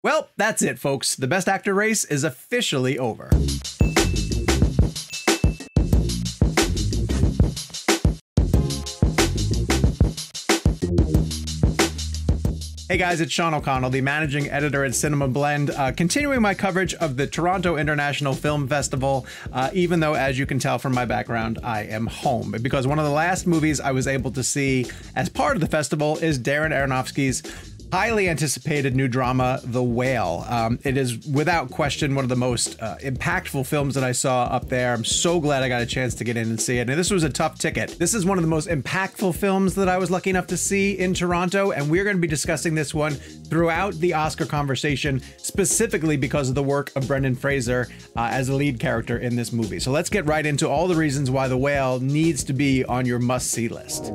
Well, that's it, folks. The Best Actor race is officially over. Hey guys, it's Sean O'Connell, the managing editor at CinemaBlend, continuing my coverage of the Toronto International Film Festival, even though, as you can tell from my background, I am home. Because one of the last movies I was able to see as part of the festival is Darren Aronofsky's highly anticipated new drama, The Whale. It is without question one of the most impactful films that I saw up there. I'm so glad I got a chance to get in and see it. And this was a tough ticket. This is one of the most impactful films that I was lucky enough to see in Toronto, and we're going to be discussing this one throughout the Oscar conversation, specifically because of the work of Brendan Fraser as the lead character in this movie. So let's get right into all the reasons why The Whale needs to be on your must-see list.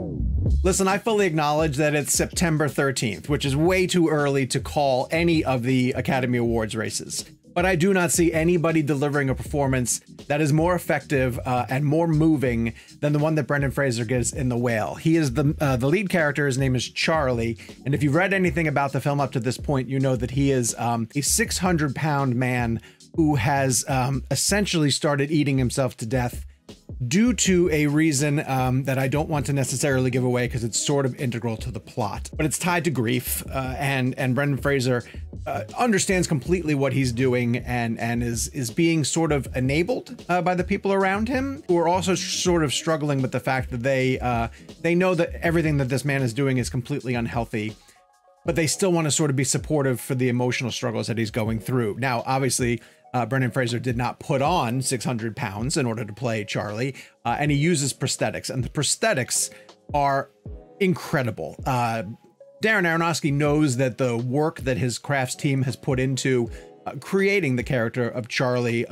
Listen, I fully acknowledge that it's September 13th, which is way too early to call any of the Academy Awards races. But I do not see anybody delivering a performance that is more effective and more moving than the one that Brendan Fraser gives in The Whale. He is the lead character. His name is Charlie. And if you've read anything about the film up to this point, you know that he is a 600-pound man who has essentially started eating himself to death due to a reason that I don't want to necessarily give away because it's sort of integral to the plot. But it's tied to grief, and Brendan Fraser understands completely what he's doing and is being sort of enabled by the people around him, who are also sort of struggling with the fact that they know that everything that this man is doing is completely unhealthy, but they still want to sort of be supportive for the emotional struggles that he's going through. Now, obviously, Brendan Fraser did not put on 600 pounds in order to play Charlie, and he uses prosthetics, and the prosthetics are incredible. Darren Aronofsky knows that the work that his crafts team has put into creating the character of Charlie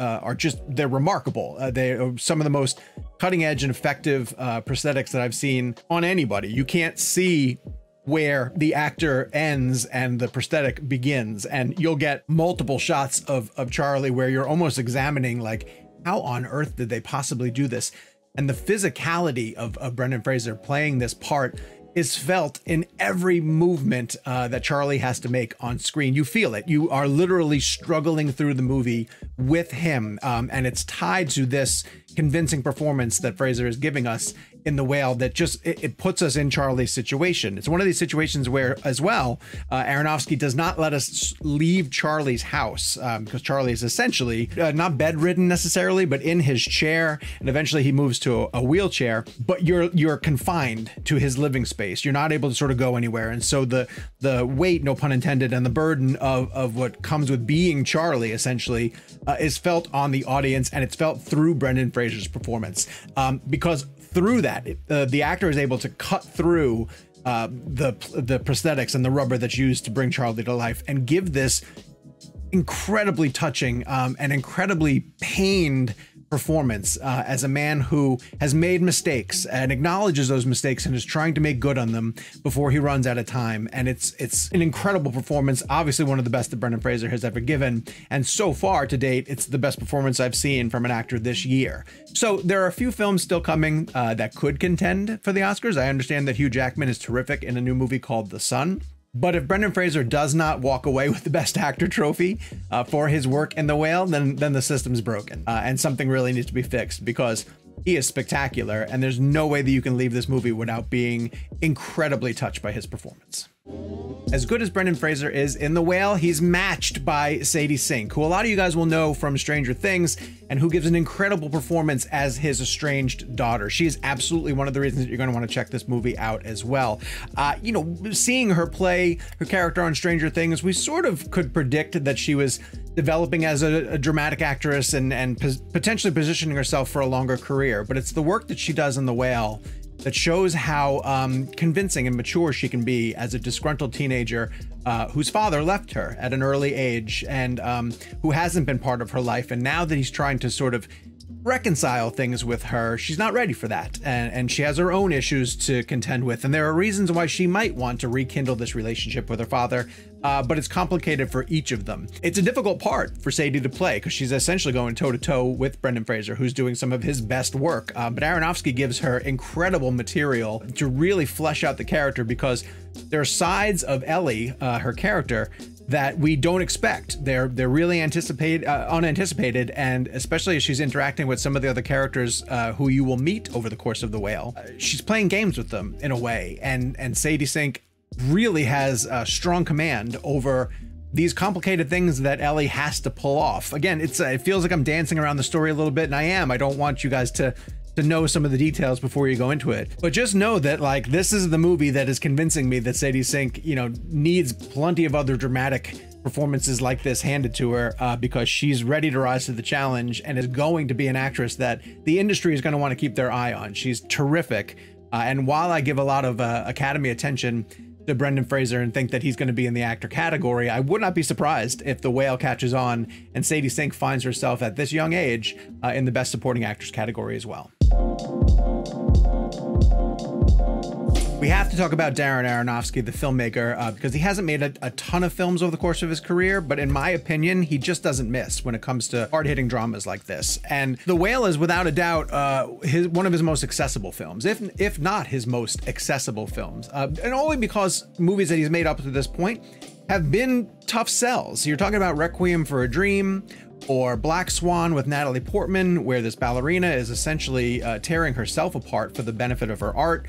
they're remarkable. They are some of the most cutting edge and effective prosthetics that I've seen on anybody. You can't see where the actor ends and the prosthetic begins, and you'll get multiple shots of Charlie where you're almost examining, like, how on earth did they possibly do this? And the physicality of Brendan Fraser playing this part is felt in every movement that Charlie has to make on screen. You feel it. You are literally struggling through the movie with him, and it's tied to this convincing performance that Fraser is giving us in The Whale that just it puts us in Charlie's situation. It's one of these situations where, as well, Aronofsky does not let us leave Charlie's house because Charlie is essentially not bedridden necessarily, but in his chair, and eventually he moves to a wheelchair. But you're confined to his living space. You're not able to sort of go anywhere, and so the weight, no pun intended, and the burden of what comes with being Charlie essentially is felt on the audience, and it's felt through Brendan Fraser's performance because through that, the actor is able to cut through the prosthetics and the rubber that's used to bring Charlie to life and give this incredibly touching and incredibly pained performance as a man who has made mistakes and acknowledges those mistakes and is trying to make good on them before he runs out of time. And it's an incredible performance, obviously one of the best that Brendan Fraser has ever given, and so far to date it's the best performance I've seen from an actor this year. So there are a few films still coming that could contend for the Oscars. I understand that Hugh Jackman is terrific in a new movie called The Sun. But if Brendan Fraser does not walk away with the Best Actor trophy for his work in The Whale, then the system's broken and something really needs to be fixed, because he is spectacular and there's no way that you can leave this movie without being incredibly touched by his performance. As good as Brendan Fraser is in The Whale, he's matched by Sadie Sink, who a lot of you guys will know from Stranger Things, and who gives an incredible performance as his estranged daughter. She is absolutely one of the reasons that you're going to want to check this movie out as well. Seeing her play her character on Stranger Things, we sort of could predict that she was developing as a dramatic actress and potentially positioning herself for a longer career. But it's the work that she does in The Whale that shows how convincing and mature she can be as a disgruntled teenager whose father left her at an early age and who hasn't been part of her life. And now that he's trying to sort of reconcile things with her, she's not ready for that. And she has her own issues to contend with. And there are reasons why she might want to rekindle this relationship with her father, but it's complicated for each of them. It's a difficult part for Sadie to play because she's essentially going toe to toe with Brendan Fraser, who's doing some of his best work. But Aronofsky gives her incredible material to really flesh out the character, because there are sides of Ellie, her character, that we don't expect. They're really unanticipated, and especially as she's interacting with some of the other characters who you will meet over the course of The Whale. She's playing games with them in a way, and Sadie Sink really has a strong command over these complicated things that Ellie has to pull off. Again, it feels like I'm dancing around the story a little bit, and I am. I don't want you guys to know some of the details before you go into it. But just know that, like, this is the movie that is convincing me that Sadie Sink, you know, needs plenty of other dramatic performances like this handed to her, because she's ready to rise to the challenge and is going to be an actress that the industry is going to want to keep their eye on. She's terrific. And while I give a lot of Academy attention to Brendan Fraser and think that he's going to be in the actor category, I would not be surprised if The Whale catches on and Sadie Sink finds herself at this young age in the Best Supporting Actress category as well. We have to talk about Darren Aronofsky, the filmmaker, because he hasn't made a ton of films over the course of his career, but in my opinion, he just doesn't miss when it comes to hard-hitting dramas like this. And The Whale is without a doubt one of his most accessible films, if not his most accessible films, and only because movies that he's made up to this point have been tough sells. You're talking about Requiem for a Dream, or Black Swan with Natalie Portman, where this ballerina is essentially tearing herself apart for the benefit of her art.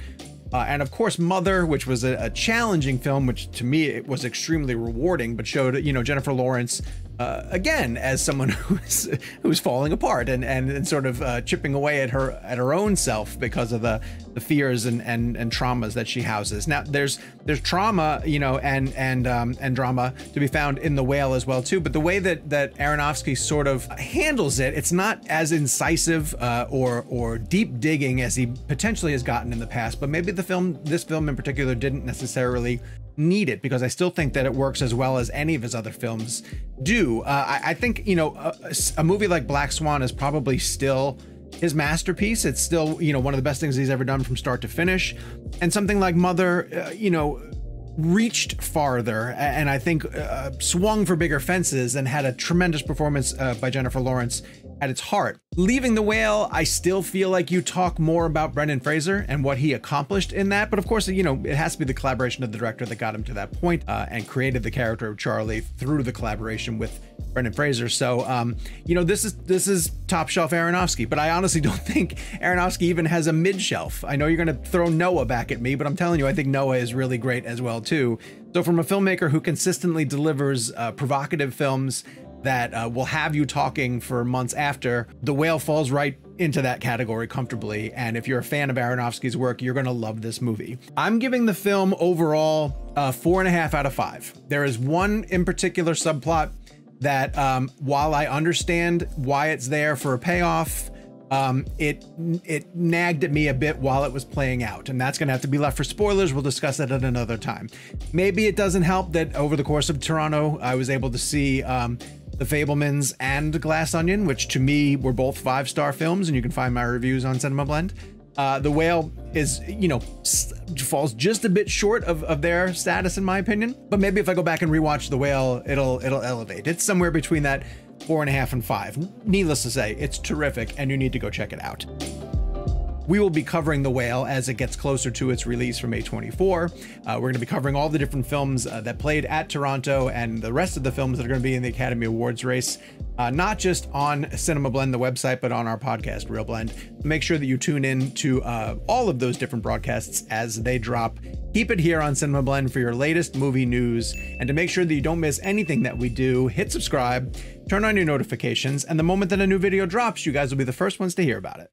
And of course, Mother, which was a challenging film, which to me it was extremely rewarding, but showed, you know, Jennifer Lawrence again as someone who's falling apart and sort of chipping away at her own self because of the fears and traumas that she houses. Now there's trauma, you know, and drama to be found in The Whale as well too, but the way that Aronofsky sort of handles it, it's not as incisive or deep digging as he potentially has gotten in the past. But maybe this film in particular didn't necessarily need it, because I still think that it works as well as any of his other films do. I think, you know, a movie like Black Swan is probably still his masterpiece. It's still, you know, one of the best things he's ever done from start to finish. And something like Mother, you know, reached farther and I think swung for bigger fences and had a tremendous performance by Jennifer Lawrence at its heart. Leaving The Whale, I still feel like you talk more about Brendan Fraser and what he accomplished in that, but of course, you know, it has to be the collaboration of the director that got him to that point and created the character of Charlie through the collaboration with Brendan Fraser. So, you know, this is top shelf Aronofsky, but I honestly don't think Aronofsky even has a mid shelf. I know you're going to throw Noah back at me, but I'm telling you, I think Noah is really great as well too. So from a filmmaker who consistently delivers provocative films that will have you talking for months after, The Whale falls right into that category comfortably. And if you're a fan of Aronofsky's work, you're going to love this movie. I'm giving the film overall 4.5 out of 5. There is one in particular subplot that while I understand why it's there for a payoff, it nagged at me a bit while it was playing out, and that's gonna have to be left for spoilers. We'll discuss that at another time. Maybe it doesn't help that over the course of Toronto, I was able to see The Fabelmans and Glass Onion, which to me were both 5-star films, and you can find my reviews on CinemaBlend. The Whale is, you know, falls just a bit short of their status in my opinion, but maybe if I go back and rewatch The Whale, it'll elevate. It's somewhere between that 4.5 and 5. Needless to say, it's terrific and you need to go check it out. We will be covering The Whale as it gets closer to its release from A24. We're going to be covering all the different films that played at Toronto and the rest of the films that are going to be in the Academy Awards race, not just on CinemaBlend, the website, but on our podcast, Real Blend. Make sure that you tune in to all of those different broadcasts as they drop. Keep it here on CinemaBlend for your latest movie news, and to make sure that you don't miss anything that we do, hit subscribe, turn on your notifications, and the moment that a new video drops, you guys will be the first ones to hear about it.